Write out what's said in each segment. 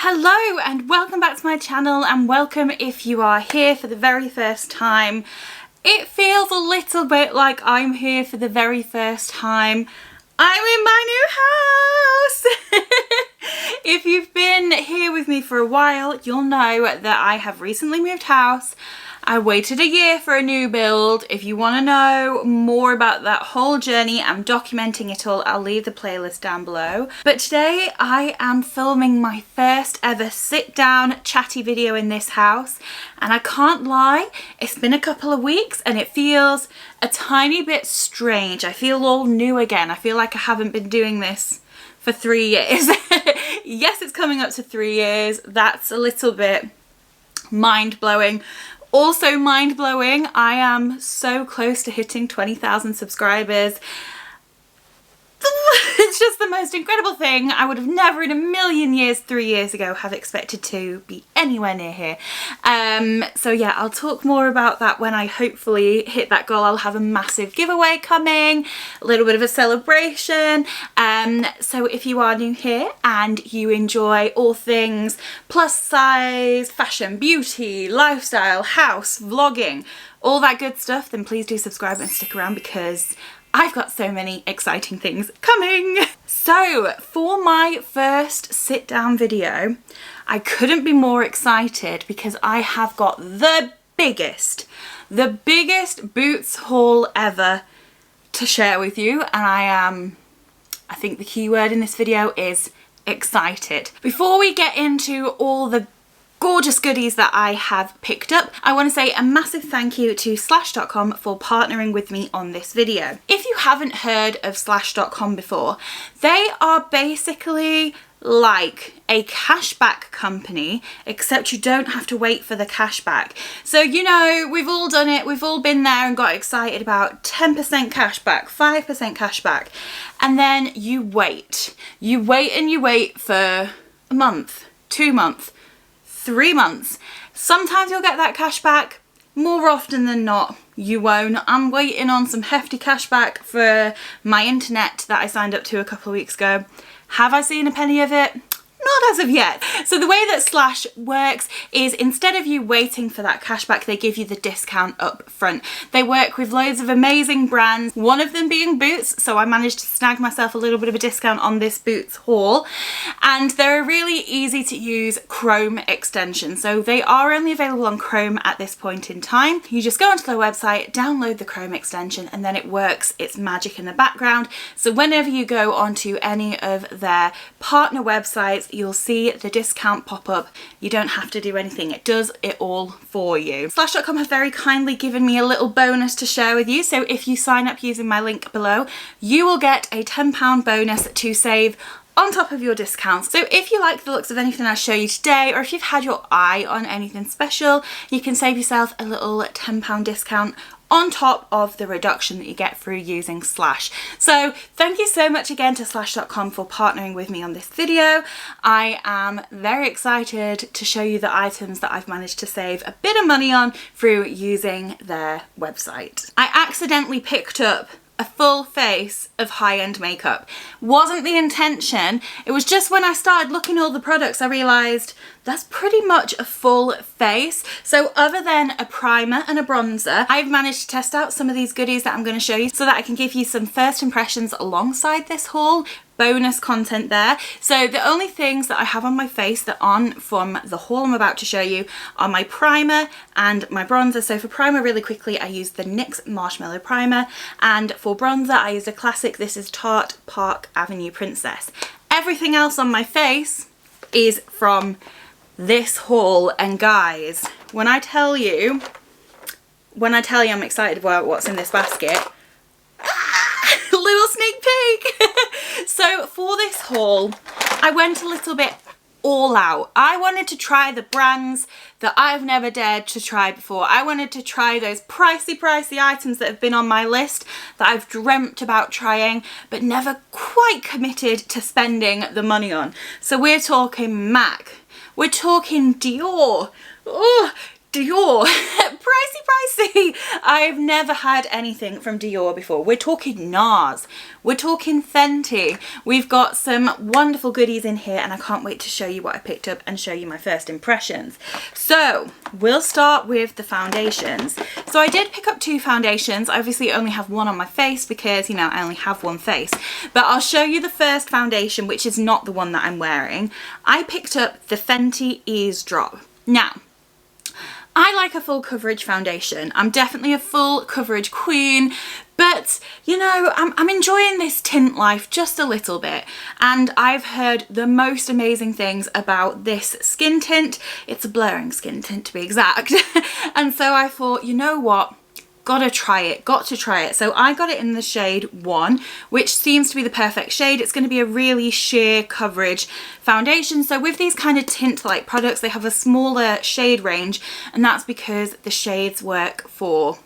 Hello and welcome back to my channel, and welcome if you are here for the very first time. It feels a little bit like I'm here for the very first time. I'm in my new house! If you've been here with me for a while, you'll know that I have recently moved house. I waited a year for a new build. If you want to know more about that whole journey, I'm documenting it all. I'll leave the playlist down below. But today I am filming my first ever sit down chatty video in this house. And I can't lie, it's been a couple of weeks and it feels a tiny bit strange. I feel all new again. I feel like I haven't been doing this for 3 years. Yes, it's coming up to 3 years. That's a little bit mind-blowing. Also mind-blowing, I am so close to hitting 20,000 subscribers. It's just the most incredible thing. I would have never in a million years 3 years ago have expected to be anywhere near here. So yeah, I'll talk more about that when I hopefully hit that goal. I'll have a massive giveaway coming, a little bit of a celebration. So if you are new here and you enjoy all things plus size, fashion, beauty, lifestyle, house, vlogging, all that good stuff, then please do subscribe and stick around because I've got so many exciting things coming. So for my first sit down video, I couldn't be more excited because I have got the biggest boots haul ever to share with you, and I think the key word in this video is excited. Before we get into all the gorgeous goodies that I have picked up, I want to say a massive thank you to Slash.com for partnering with me on this video. If you haven't heard of Slash.com before, they are basically like a cashback company, except you don't have to wait for the cashback. So, you know, we've all done it, we've all been there and got excited about 10% cashback, 5% cashback, and then you wait. You wait and you wait for a month, 2 months, 3 months. Sometimes you'll get that cash back. More often than not, you won't. I'm waiting on some hefty cash back for my internet that I signed up to a couple of weeks ago. Have I seen a penny of it? Not as of yet. So the way that Slash works is instead of you waiting for that cashback, they give you the discount up front. They work with loads of amazing brands, one of them being Boots, so I managed to snag myself a little bit of a discount on this Boots haul. And they're a really easy to use Chrome extension. So they are only available on Chrome at this point in time. You just go onto their website, download the Chrome extension, and then it works its magic in the background. So whenever you go onto any of their partner websites, you'll see the discount pop up. You don't have to do anything. It does it all for you. Slash.com have very kindly given me a little bonus to share with you. So if you sign up using my link below, you will get a £10 bonus to save on top of your discounts. So if you like the looks of anything I show you today, or if you've had your eye on anything special, you can save yourself a little £10 discount on top of the reduction that you get through using Slash. So thank you so much again to Slash.com for partnering with me on this video. I am very excited to show you the items that I've managed to save a bit of money on through using their website. I accidentally picked up a full face of high-end makeup. Wasn't the intention. It was just when I started looking at all the products I realised that's pretty much a full face. So other than a primer and a bronzer, I've managed to test out some of these goodies that I'm going to show you so that I can give you some first impressions alongside this haul. Bonus content there. So the only things that I have on my face that aren't from the haul I'm about to show you are my primer and my bronzer. So for primer, really quickly, I used the NYX Marshmallow Primer, and for bronzer I used a classic. This is Tarte Park Avenue Princess. Everything else on my face is from this haul, and guys, when I tell you I'm excited about what's in this basket, little sneak peek. So for this haul, I went a little bit all out. I wanted to try the brands that I've never dared to try before. I wanted to try those pricey items that have been on my list that I've dreamt about trying but never quite committed to spending the money on. So we're talking MAC, we're talking Dior, oh, Dior. Pricey. I've never had anything from Dior before. We're talking NARS. We're talking Fenty. We've got some wonderful goodies in here and I can't wait to show you what I picked up and show you my first impressions. So we'll start with the foundations. So I did pick up 2 foundations. I obviously only have one on my face because, you know, I only have one face. But I'll show you the first foundation, which is not the one that I'm wearing. I picked up the Fenty Eavesdrop. Now, I like a full coverage foundation. I'm definitely a full coverage queen, but you know, I'm enjoying this tint life just a little bit. And I've heard the most amazing things about this skin tint. It's a blurring skin tint to be exact. And so I thought, you know what? Got to try it. So I got it in the shade 1, which seems to be the perfect shade. It's going to be a really sheer coverage foundation. So with these kind of tint-like products, they have a smaller shade range, and that's because the shades work for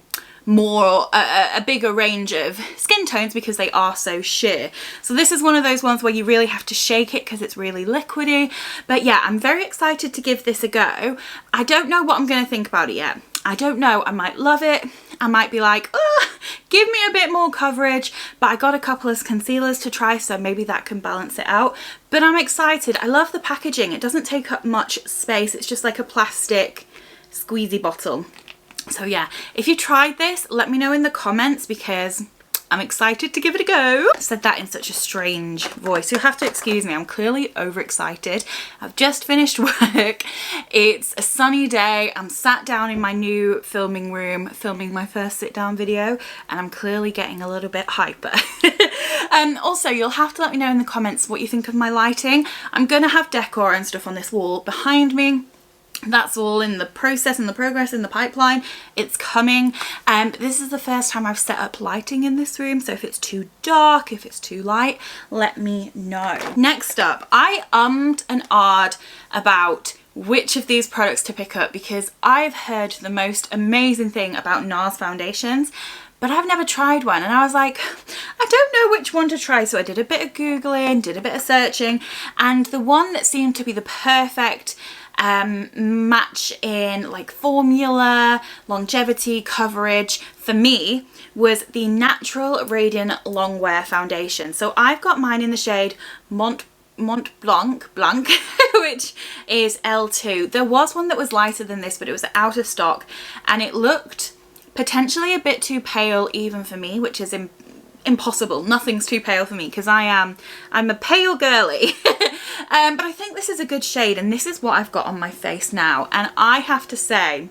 more a bigger range of skin tones because they are so sheer. So this is one of those ones where you really have to shake it because it's really liquidy. But yeah, I'm very excited to give this a go. I don't know what I'm going to think about it yet. I don't know. I might love it. I might be like, oh, give me a bit more coverage, but I got a couple of concealers to try, so maybe that can balance it out. But I'm excited. I love the packaging. It doesn't take up much space. It's just like a plastic squeezy bottle. So yeah, if you tried this, let me know in the comments because I'm excited to give it a go. I said that in such a strange voice. You'll have to excuse me, I'm clearly overexcited. I've just finished work. It's a sunny day. I'm sat down in my new filming room, filming my first sit down video, and I'm clearly getting a little bit hyper. Also, you'll have to let me know in the comments what you think of my lighting. I'm gonna have decor and stuff on this wall behind me. That's all in the process and the progress in the pipeline. It's coming. This is the first time I've set up lighting in this room, so if it's too dark, if it's too light, let me know. Next up, I ummed and ahed about which of these products to pick up because I've heard the most amazing thing about NARS foundations, but I've never tried one, and I was like, I don't know which one to try. So I did a bit of Googling, did a bit of searching, and the one that seemed to be the perfect match in like formula, longevity, coverage for me was the Natural Radiant Longwear Foundation. So I've got mine in the shade Mont Blanc, which is L2. There was one that was lighter than this, but it was out of stock, and it looked potentially a bit too pale even for me, which is impossible. Nothing's too pale for me because I'm a pale girly. But I think this is a good shade, and this is what I've got on my face now, and I have to say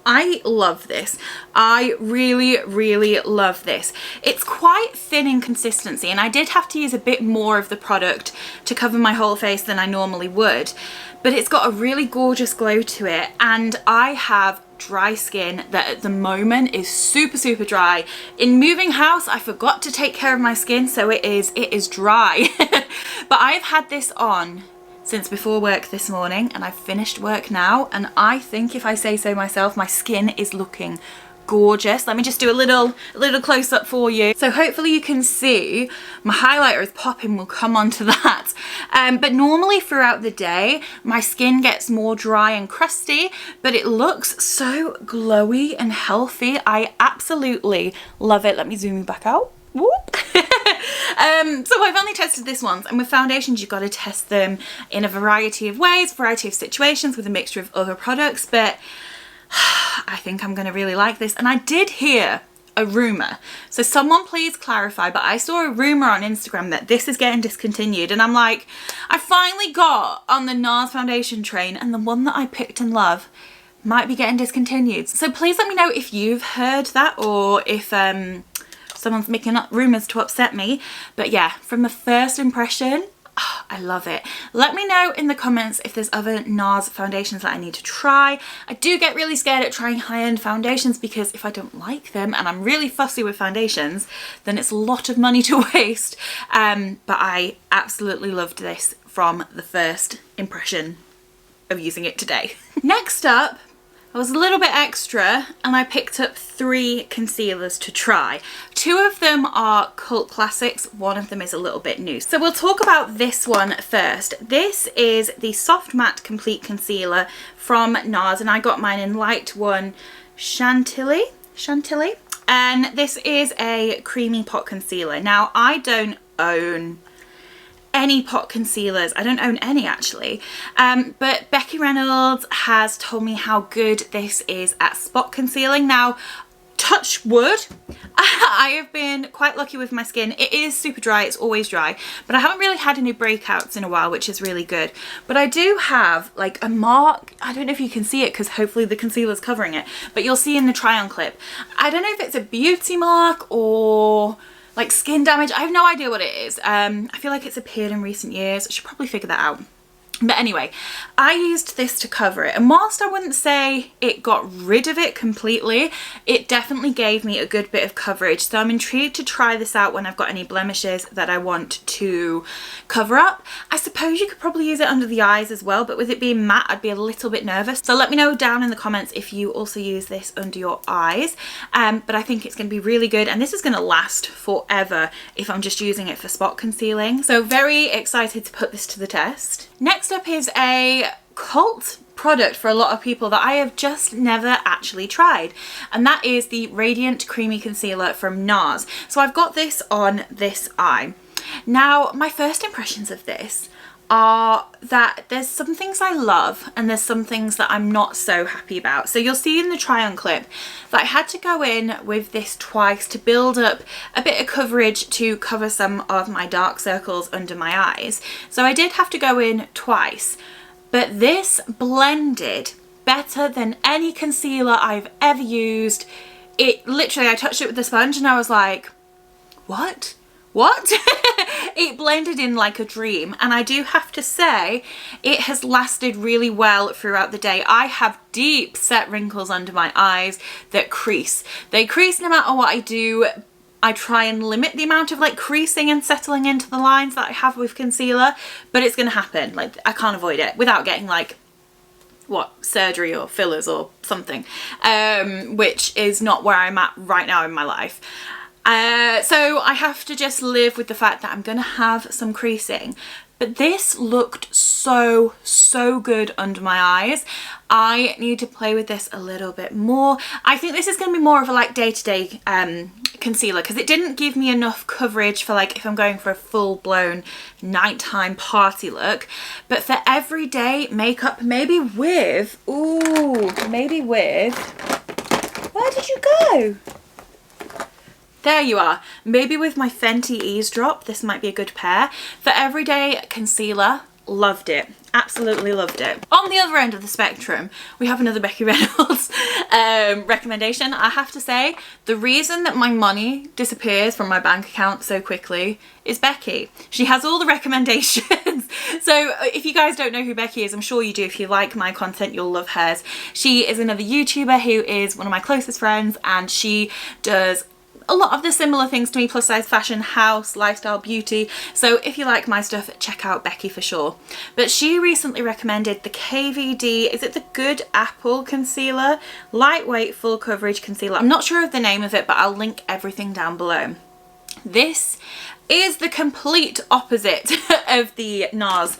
I love this. I really love this. It's quite thin in consistency, and I did have to use a bit more of the product to cover my whole face than I normally would, but it's got a really gorgeous glow to it, and I have dry skin that at the moment is super dry. In moving house, I forgot to take care of my skin, so it is dry. But I've had this on since before work this morning, and I've finished work now, and I think, if I say so myself, my skin is looking gorgeous. Let me just do a little close up for you. So hopefully you can see my highlighter is popping. We'll come on to that. But normally throughout the day my skin gets more dry and crusty, but it looks so glowy and healthy. I absolutely love it. Let me zoom you back out. Whoop. So I've only tested this once, and with foundations you've got to test them in a variety of ways, variety of situations with a mixture of other products, but I think I'm going to really like this. And I did hear a rumour, so someone please clarify, but I saw a rumour on Instagram that this is getting discontinued, and I'm like, I finally got on the NARS foundation train, and the one that I picked and love might be getting discontinued. So please let me know if you've heard that, or if someone's making up rumours to upset me. But yeah, from the first impression, oh, I love it. Let me know in the comments if there's other NARS foundations that I need to try. I do get really scared at trying high-end foundations because if I don't like them, and I'm really fussy with foundations, then it's a lot of money to waste. But I absolutely loved this from the first impression of using it today. Next up, I was a little bit extra and I picked up 3 concealers to try. 2 of them are cult classics, one of them is a little bit new. So we'll talk about this one first. This is the Soft Matte Complete Concealer from NARS, and I got mine in Light 1 Chantilly. And this is a creamy pot concealer. Now, I don't own any pot concealers. I don't own any actually, but Becky Reynolds has told me how good this is at spot concealing. Now, touch wood, I have been quite lucky with my skin. It is super dry, it's always dry, but I haven't really had any breakouts in a while, which is really good. But I do have like a mark, I don't know if you can see it because hopefully the concealer's covering it, but you'll see in the try on clip. I don't know if it's a beauty mark or like skin damage. I have no idea what it is. I feel like it's appeared in recent years. I should probably figure that out. But anyway, I used this to cover it, and whilst I wouldn't say it got rid of it completely, it definitely gave me a good bit of coverage. So I'm intrigued to try this out when I've got any blemishes that I want to cover up. I suppose you could probably use it under the eyes as well, but with it being matte, I'd be a little bit nervous. So let me know down in the comments if you also use this under your eyes. But I think it's going to be really good, and this is going to last forever if I'm just using it for spot concealing. So very excited to put this to the test. Next up is a cult product for a lot of people that I have just never actually tried, and that is the Radiant Creamy Concealer from NARS. So I've got this on this eye. Now, my first impressions of this are that there's some things I love and there's some things that I'm not so happy about. So you'll see in the try on clip that I had to go in with this twice to build up a bit of coverage to cover some of my dark circles under my eyes. So I did have to go in twice, but this blended better than any concealer I've ever used. It literally, I touched it with the sponge and I was like, what? It blended in like a dream, and I do have to say it has lasted really well throughout the day. I have deep set wrinkles under my eyes that crease. They crease no matter what I do. I try and limit the amount of like creasing and settling into the lines that I have with concealer, but it's gonna happen. Like, I can't avoid it without getting like surgery or fillers or something, which is not where I'm at right now in my life. So I have to just live with the fact that I'm gonna have some creasing, but this looked so good under my eyes. I need to play with this a little bit more. I think this is going to be more of a like day-to-day concealer, because it didn't give me enough coverage for like if I'm going for a full-blown nighttime party look. But for everyday makeup, maybe with, where did you go? There you are. Maybe with my Fenty Eavesdrop, this might be a good pair. For everyday concealer, loved it. Absolutely loved it. On the other end of the spectrum, we have another Becky Reynolds recommendation. I have to say, the reason that my money disappears from my bank account so quickly is Becky. She has all the recommendations. So if you guys don't know who Becky is, I'm sure you do. If you like my content, you'll love hers. She is another YouTuber who is one of my closest friends, and she does a lot of the similar things to me: plus size fashion, house, lifestyle, beauty. So if you like my stuff, check out Becky for sure. But she recently recommended the KVD, is it the Good Apple Concealer? Lightweight full coverage concealer. I'm not sure of the name of it, but I'll link everything down below. This is the complete opposite of the NARS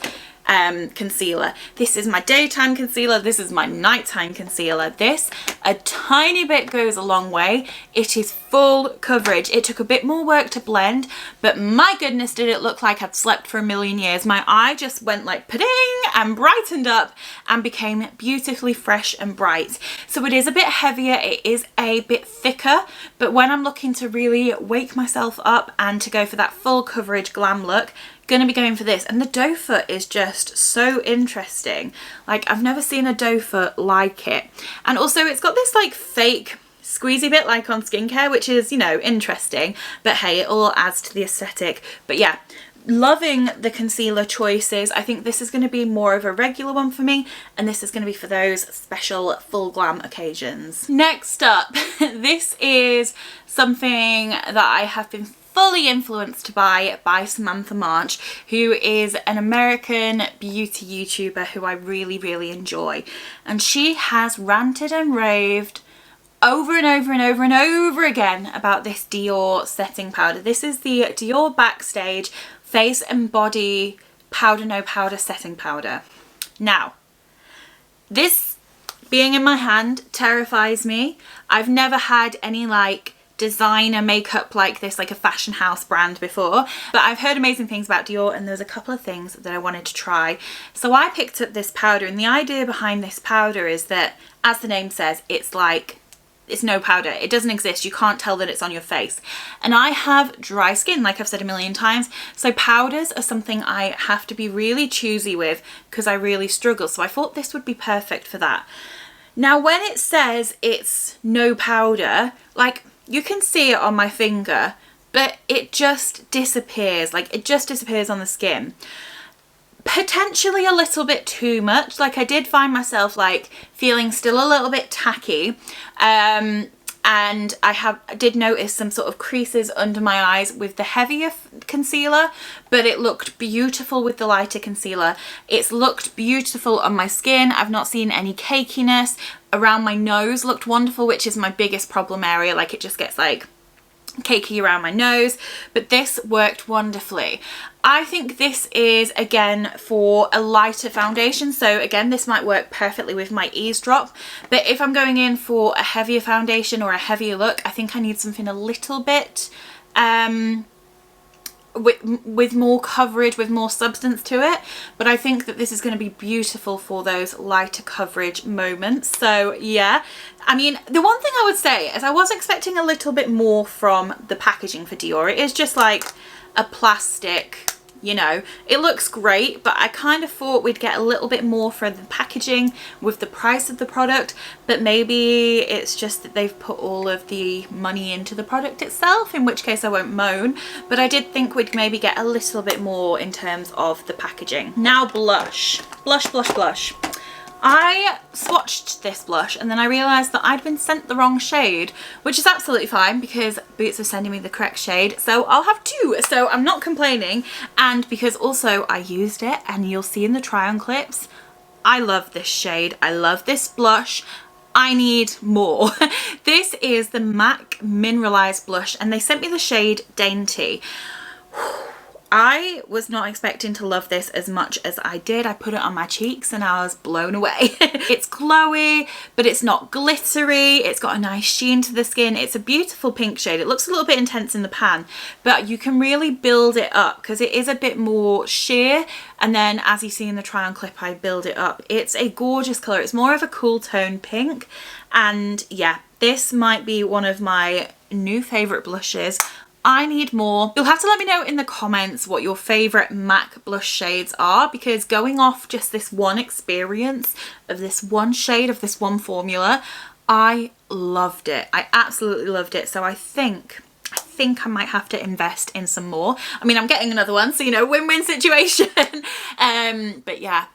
concealer. This is my daytime concealer, this is my nighttime concealer. This, a tiny bit goes a long way. It is full coverage. It took a bit more work to blend, but my goodness, did it look like I'd slept for a million years. My eye just went like pa-ding and brightened up and became beautifully fresh and bright. So it is a bit heavier, it is a bit thicker, but when I'm looking to really wake myself up and to go for that full coverage glam look, gonna be going for this. And the doe foot is just so interesting. Like, I've never seen a doe foot like it. And also it's got this like fake squeezy bit like on skincare, which is, you know, interesting, but hey, it all adds to the aesthetic. But yeah, loving the concealer choices. I think this is going to be more of a regular one for me, and this is going to be for those special full glam occasions. Next up, this is something that I have been fully influenced by Samantha March, who is an American beauty YouTuber who I really, really enjoy. And she has ranted and raved over and over and over and over again about this Dior setting powder. This is the Dior Backstage Face and Body Powder No Powder Setting Powder. Now, this being in my hand terrifies me. I've never had any like designer makeup like this, like a fashion house brand before, but I've heard amazing things about Dior and there's a couple of things that I wanted to try. So I picked up this powder, and the idea behind this powder is that, as the name says, it's no powder. It doesn't exist. You can't tell that it's on your face. And I have dry skin, like I've said a million times. So powders are something I have to be really choosy with because I really struggle. So I thought this would be perfect for that. Now, when it says it's no powder, like you can see it on my finger, but it just disappears. Like it just disappears on the skin. Potentially a little bit too much. Like I did find myself like feeling still a little bit tacky, and I did notice some sort of creases under my eyes with the heavier concealer, but it looked beautiful with the lighter concealer. It's looked beautiful on my skin. I've not seen any cakiness. Around my nose looked wonderful, which is my biggest problem area. Like it just gets like cakey around my nose, but this worked wonderfully. I think this is again for a lighter foundation, so again this might work perfectly with my eavesdrop, but if I'm going in for a heavier foundation or a heavier look, I think I need something a little bit with more coverage, with more substance to it. But I think that this is going to be beautiful for those lighter coverage moments. So yeah, I mean, the one thing I would say is I was expecting a little bit more from the packaging for Dior. It is just like a plastic, you know, it looks great, but I kind of thought we'd get a little bit more for the packaging with the price of the product, but maybe it's just that they've put all of the money into the product itself, in which case I won't moan, but I did think we'd maybe get a little bit more in terms of the packaging. Now blush. Blush, blush, blush. I swatched this blush and then I realised that I'd been sent the wrong shade, which is absolutely fine because Boots are sending me the correct shade, so I'll have two, so I'm not complaining. And because also I used it, and you'll see in the try on clips, I love this shade, I love this blush, I need more. This is the MAC Mineralize Blush and they sent me the shade Dainty. I was not expecting to love this as much as I did. I put it on my cheeks and I was blown away. It's glowy, but it's not glittery. It's got a nice sheen to the skin. It's a beautiful pink shade. It looks a little bit intense in the pan, but you can really build it up because it is a bit more sheer. And then as you see in the try on clip, I build it up. It's a gorgeous color. It's more of a cool tone pink. And yeah, this might be one of my new favorite blushes. I need more. You'll have to let me know in the comments what your favorite MAC blush shades are, because going off just this one experience of this one shade of this one formula, I loved it. I absolutely loved it. So I think I might have to invest in some more. I mean, I'm getting another one, so you know, win-win situation. But yeah,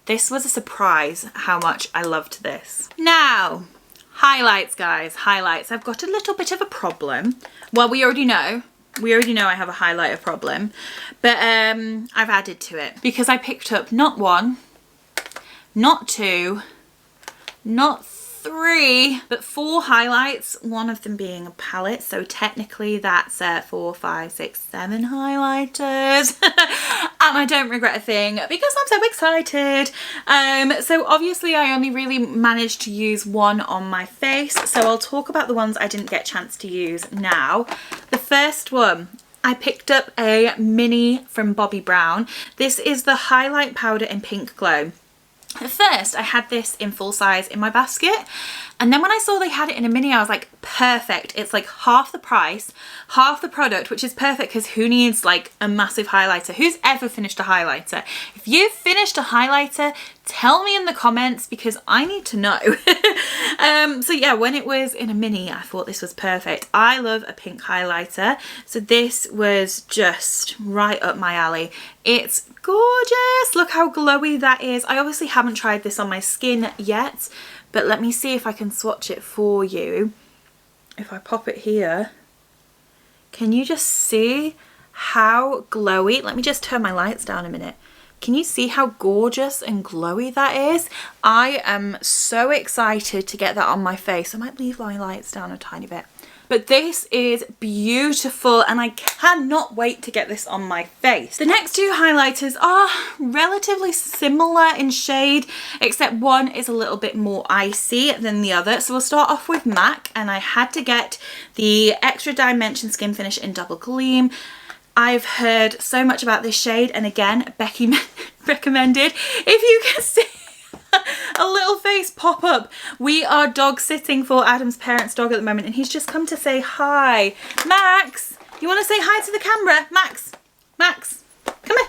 this was a surprise how much I loved this. Now, highlights, guys, highlights. I've got a little bit of a problem. Well, we already know I have a highlighter problem, but I've added to it because I picked up not one, not two, not three, but 4 highlights, one of them being a palette, so technically that's 4, 5, 6, 7 highlighters. And I don't regret a thing because I'm so excited. So obviously I only really managed to use one on my face, so I'll talk about the ones I didn't get a chance to use now. The first one, I picked up a mini from Bobbi Brown. This is the highlight powder in Pink Glow. At first I had this in full size in my basket, and then when I saw they had it in a mini, I was like, perfect. It's like half the price, half the product, which is perfect because who needs like a massive highlighter? Who's ever finished a highlighter? If you've finished a highlighter, tell me in the comments because I need to know. So yeah, when it was in a mini, I thought this was perfect. I love a pink highlighter, so this was just right up my alley. It's gorgeous. Look how glowy that is. I obviously haven't tried this on my skin yet, but let me see if I can swatch it for you. If I pop it here, Can you just see how glowy? Let me just turn my lights down a minute. Can you see how gorgeous and glowy that is? I am so excited to get that on my face. I might leave my lights down a tiny bit. But this is beautiful and I cannot wait to get this on my face. The next two highlighters are relatively similar in shade, except one is a little bit more icy than the other. So we'll start off with MAC, and I had to get the Extra Dimension Skin Finish in Double Gleam. I've heard so much about this shade, and again, Becky recommended. If you can see a little face pop up. We are dog sitting for Adam's parents' dog at the moment, and he's just come to say hi. Max, you want to say hi to the camera? Max, come here.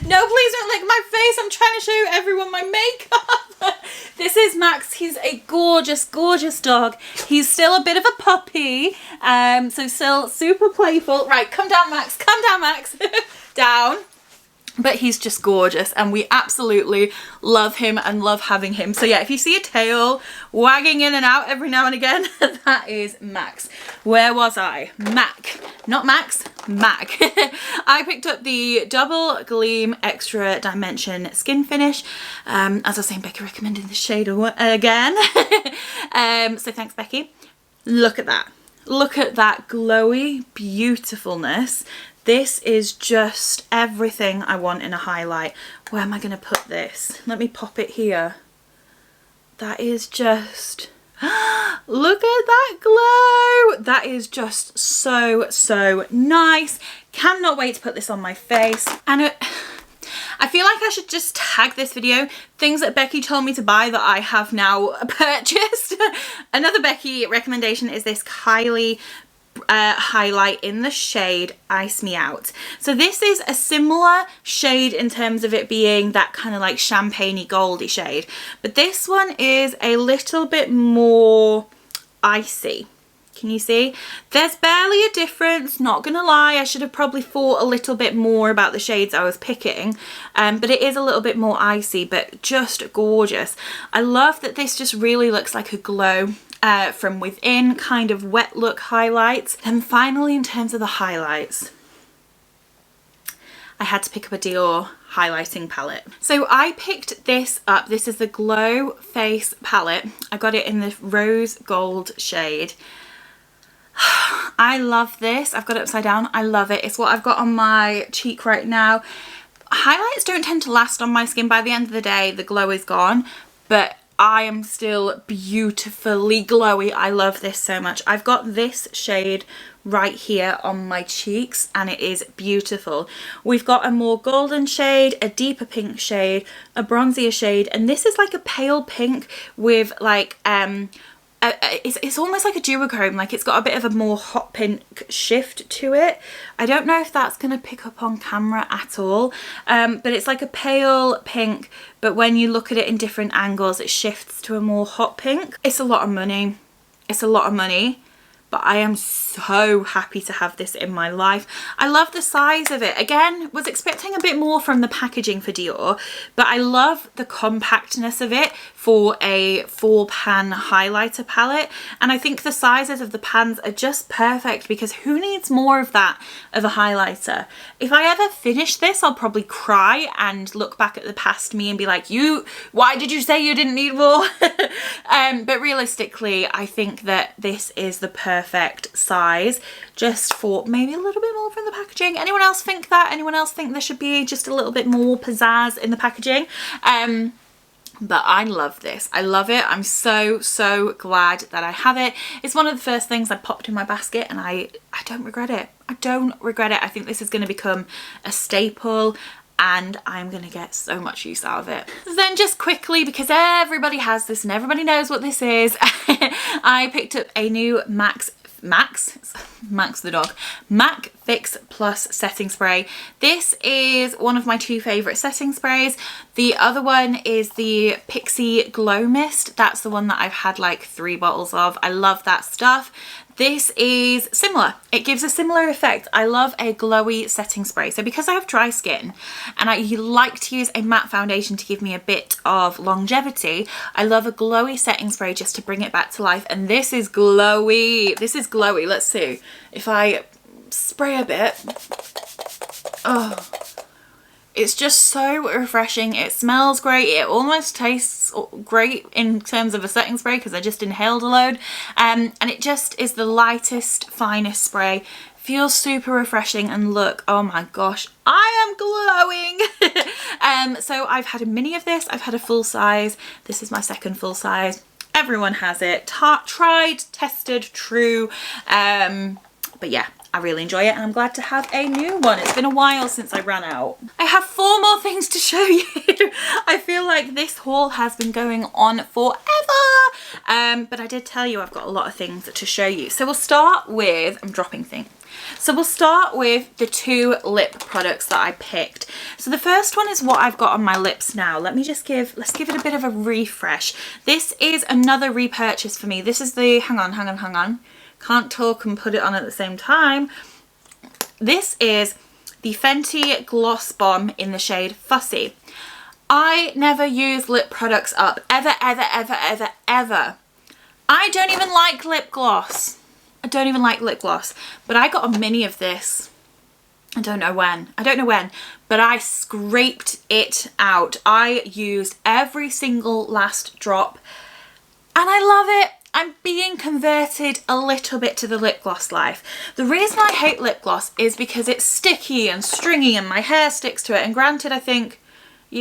No, please don't lick my face. I'm trying to show everyone my makeup. This is Max. He's a gorgeous, gorgeous dog. He's still a bit of a puppy, so still super playful. Right, come down, Max. Come down, Max. Down. But he's just gorgeous and we absolutely love him and love having him. So yeah, if you see a tail wagging in and out every now and again, that is Max. Where was I? MAC. Not Max, MAC. I picked up the Double Gleam Extra Dimension Skin Finish. As I was saying, Becky recommended the shade again. So thanks, Becky. Look at that. Look at that glowy beautifulness. This is just everything I want in a highlight. Where am I going to put this? Let me pop it here. That is just... Look at that glow! That is just so, so nice. Cannot wait to put this on my face. And I feel like I should just tag this video things that Becky told me to buy that I have now purchased. Another Becky recommendation is this Kylie highlight in the shade Ice Me Out. So this is a similar shade in terms of it being that kind of like champagne-y goldy shade, but this one is a little bit more icy. Can you see? There's barely a difference, not gonna lie. I should have probably thought a little bit more about the shades I was picking, but it is a little bit more icy, but just gorgeous. I love that this just really looks like a glow from within, kind of wet look highlights. And finally, in terms of the highlights, I had to pick up a Dior highlighting palette. So I picked this up. This is the Glow Face palette. I got it in the rose gold shade. I love this. I've got it upside down. I love it. It's what I've got on my cheek right now. Highlights don't tend to last on my skin. By the end of the day, the glow is gone, but I am still beautifully glowy. I love this so much. I've got this shade right here on my cheeks and it is beautiful. We've got a more golden shade, a deeper pink shade, a bronzier shade, and this is like a pale pink with like it's almost like a duochrome, like it's got a bit of a more hot pink shift to it. I don't know if that's going to pick up on camera at all, but it's like a pale pink, but when you look at it in different angles it shifts to a more hot pink. It's a lot of money. It's a lot of money, but I am so happy to have this in my life. I love the size of it. Again, was expecting a bit more from the packaging for Dior, but I love the compactness of it for a 4-pan highlighter palette. And I think the sizes of the pans are just perfect because who needs more of that of a highlighter? If I ever finish this, I'll probably cry and look back at the past me and be like, why did you say you didn't need more? But realistically, I think that this is the perfect size just for maybe a little bit more from the packaging. Anyone else think that? Anyone else think there should be just a little bit more pizzazz in the packaging? But I love this. I love it. I'm so, so glad that I have it. It's one of the first things I popped in my basket and I don't regret it. I don't regret it. I think this is going to become a staple and I'm going to get so much use out of it. Then just quickly, because everybody has this and everybody knows what this is, I picked up a new MAC Fix Plus setting spray. This is one of my 2 favourite setting sprays. The other one is the Pixie Glow Mist. That's the one that I've had like 3 bottles of. I love that stuff. This is similar. It gives a similar effect. I love a glowy setting spray. So because I have dry skin and I like to use a matte foundation to give me a bit of longevity, I love a glowy setting spray just to bring it back to life. And this is glowy. This is glowy. Let's see if I spray a bit. Oh, it's just so refreshing. It smells great. It almost tastes great in terms of a setting spray because I just inhaled a load. And it just is the lightest, finest spray. Feels super refreshing, and look, oh my gosh, I am glowing. So I've had a mini of this. I've had a full size. This is my second full size. Everyone has it. Tried, tested, true. But yeah, I really enjoy it, and I'm glad to have a new one. It's been a while since I ran out. I have 4 more things to show you. I feel like this haul has been going on forever. But I did tell you I've got a lot of things to show you. So we'll start with, I'm dropping things. So we'll start with the 2 lip products that I picked. So the first one is what I've got on my lips now. Let's give it a bit of a refresh. This is another repurchase for me. This is the, hang on. Can't talk and put it on at the same time. This is the Fenty Gloss Bomb in the shade Fussy. I never use lip products up, ever. I don't even like lip gloss. But I got a mini of this. I don't know when, but I scraped it out. I used every single last drop and I love it. I'm being converted a little bit to the lip gloss life. The reason I hate lip gloss is because it's sticky and stringy and my hair sticks to it. And granted, I think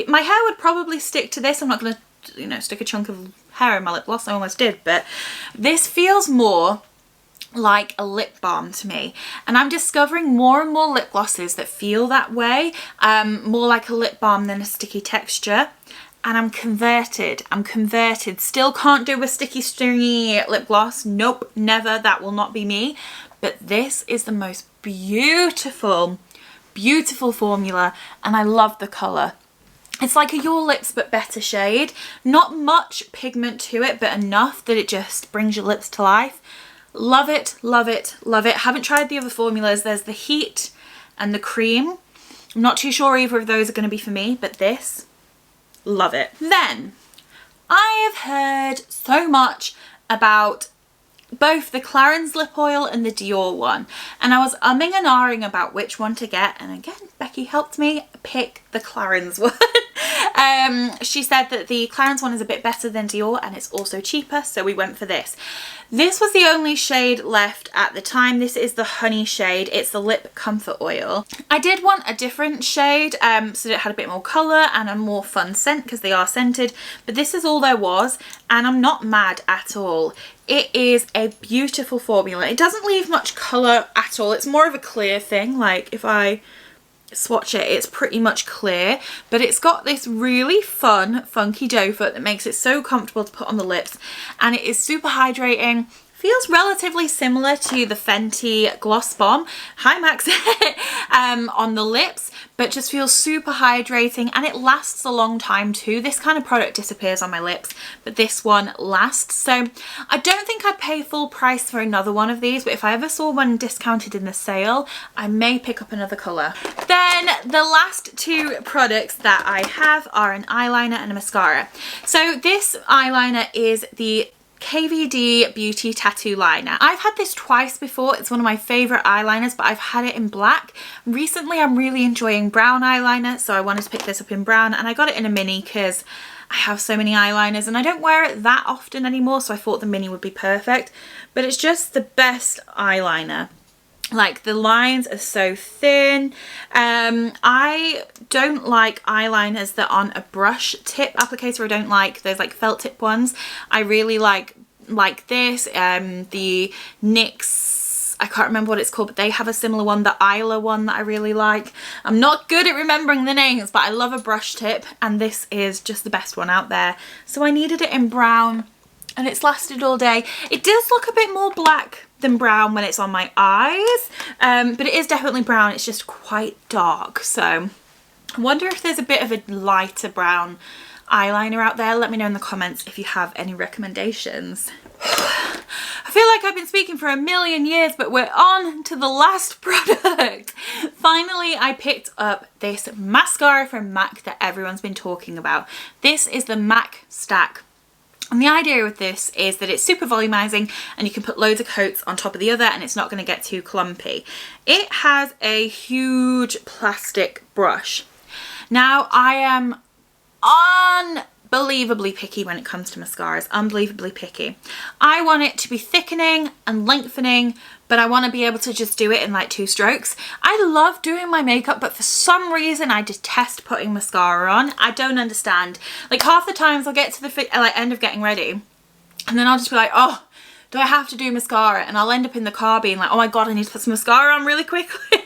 my hair would probably stick to this. I'm not going to, you know, stick a chunk of hair in my lip gloss. I almost did, but this feels more like a lip balm to me, and I'm discovering more and more lip glosses that feel that way, more like a lip balm than a sticky texture. And I'm converted. Still can't do a sticky, stringy lip gloss. Nope, never. That will not be me. But this is the most beautiful formula, and I love the colour. It's like a Your Lips but better shade. Not much pigment to it, but enough that it just brings your lips to life. Love it. Haven't tried the other formulas. There's the Heat and the Cream. I'm not too sure either of those are going to be for me, but this, love it. Then I have heard so much about both the Clarins lip oil and the Dior one, and I was umming and ahhing about which one to get, and again Becky helped me pick the Clarins one. She said that the Clarins one is a bit better than Dior and it's also cheaper, so we went for this. This was the only shade left at the time. This is the Honey shade. It's the Lip Comfort Oil. I did want a different shade so that it had a bit more colour and a more fun scent because they are scented, but this is all there was, and I'm not mad at all. It is a beautiful formula. It doesn't leave much colour at all. It's more of a clear thing. Like if I swatch it, it's pretty much clear, but it's got this really fun, funky doe foot that makes it so comfortable to put on the lips, and it is super hydrating. Feels relatively similar to the Fenty Gloss Bomb, hi Max, on the lips, but just feels super hydrating, and it lasts a long time too. This kind of product disappears on my lips, but this one lasts. So I don't think I'd pay full price for another one of these, but if I ever saw one discounted in the sale, I may pick up another colour. Then the last 2 products that I have are an eyeliner and a mascara. So this eyeliner is the KVD Beauty Tattoo Liner. I've had this twice before. It's one of my favourite eyeliners, but I've had it in black. Recently I'm really enjoying brown eyeliner, so I wanted to pick this up in brown, and I got it in a mini because I have so many eyeliners and I don't wear it that often anymore, so I thought the mini would be perfect. But it's just the best eyeliner. Like, the lines are so thin. I don't like eyeliners that are on a brush tip applicator. I don't like those like felt tip ones. I really like this. The NYX, I can't remember what it's called, but they have a similar one, the Isla one that I really like. I'm not good at remembering the names, but I love a brush tip, and this is just the best one out there. So I needed it in brown, and it's lasted all day. It does look a bit more black than brown when it's on my eyes, but it is definitely brown. It's just quite dark, so I wonder if there's a bit of a lighter brown eyeliner out there. Let me know in the comments if you have any recommendations. I feel like I've been speaking for a million years, but we're on to the last product. Finally, I picked up this mascara from MAC that everyone's been talking about. This is the MAC Stack. And the idea with this is that it's super volumizing and you can put loads of coats on top of the other and it's not going to get too clumpy. It has a huge plastic brush. Now, I am unbelievably picky when it comes to mascaras, unbelievably picky. I want it to be thickening and lengthening, but I want to be able to just do it in like 2 strokes. I love doing my makeup, but for some reason I detest putting mascara on. I don't understand. Like half the times I'll get to the end of getting ready and then I'll just be like, oh, do I have to do mascara? And I'll end up in the car being like, oh my God, I need to put some mascara on really quickly.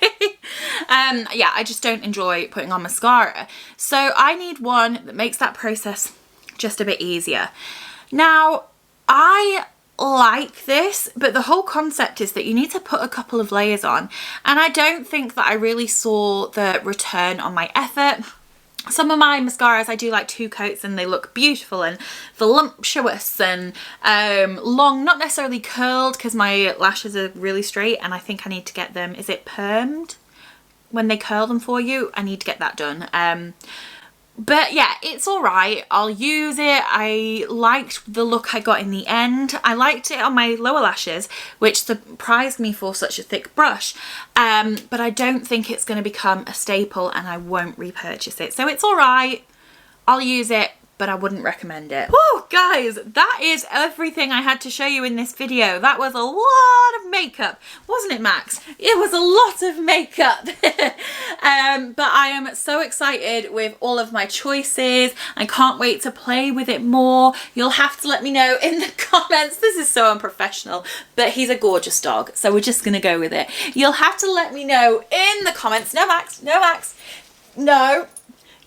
Yeah, I just don't enjoy putting on mascara. So I need one that makes that process just a bit easier. Now, I like this, but the whole concept is that you need to put a couple of layers on. And I don't think that I really saw the return on my effort. Some of my mascaras, I do like 2 coats and they look beautiful and voluptuous and long, not necessarily curled because my lashes are really straight and I think I need to get them, is it permed? When they curl them for you, I need to get that done. But yeah, it's all right. I'll use it. I liked the look I got in the end. I liked it on my lower lashes, which surprised me for such a thick brush. But I don't think it's going to become a staple and I won't repurchase it. So it's all right. I'll use it, but I wouldn't recommend it. Oh, guys, that is everything I had to show you in this video. That was a lot of makeup, wasn't it, Max? It was a lot of makeup. But I am so excited with all of my choices. I can't wait to play with it more. You'll have to let me know in the comments. This is so unprofessional, but he's a gorgeous dog, so we're just gonna go with it. You'll have to let me know in the comments. No, Max, no, Max, no.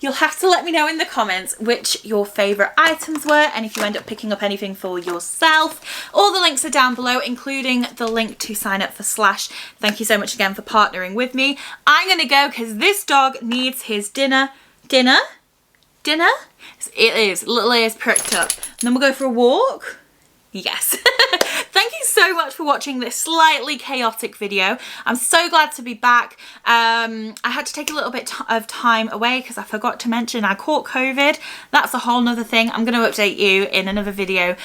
You'll have to let me know in the comments which your favourite items were and if you end up picking up anything for yourself. All the links are down below, including the link to sign up for Slash. Thank you so much again for partnering with me. I'm going to go because this dog needs his dinner. Dinner? Dinner? It is. Little ears pricked up. And then we'll go for a walk. Yes. Thank you so much for watching this slightly chaotic video. I'm so glad to be back. I had to take a little bit of time away because I forgot to mention I caught COVID. That's a whole nother thing. I'm going to update you in another video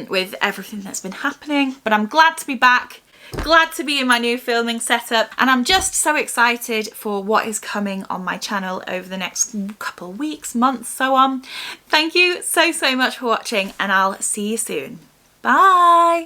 with everything that's been happening. But I'm glad to be back. Glad to be in my new filming setup, and I'm just so excited for what is coming on my channel over the next couple of weeks, months, so on. Thank you so much for watching, and I'll see you soon. Bye!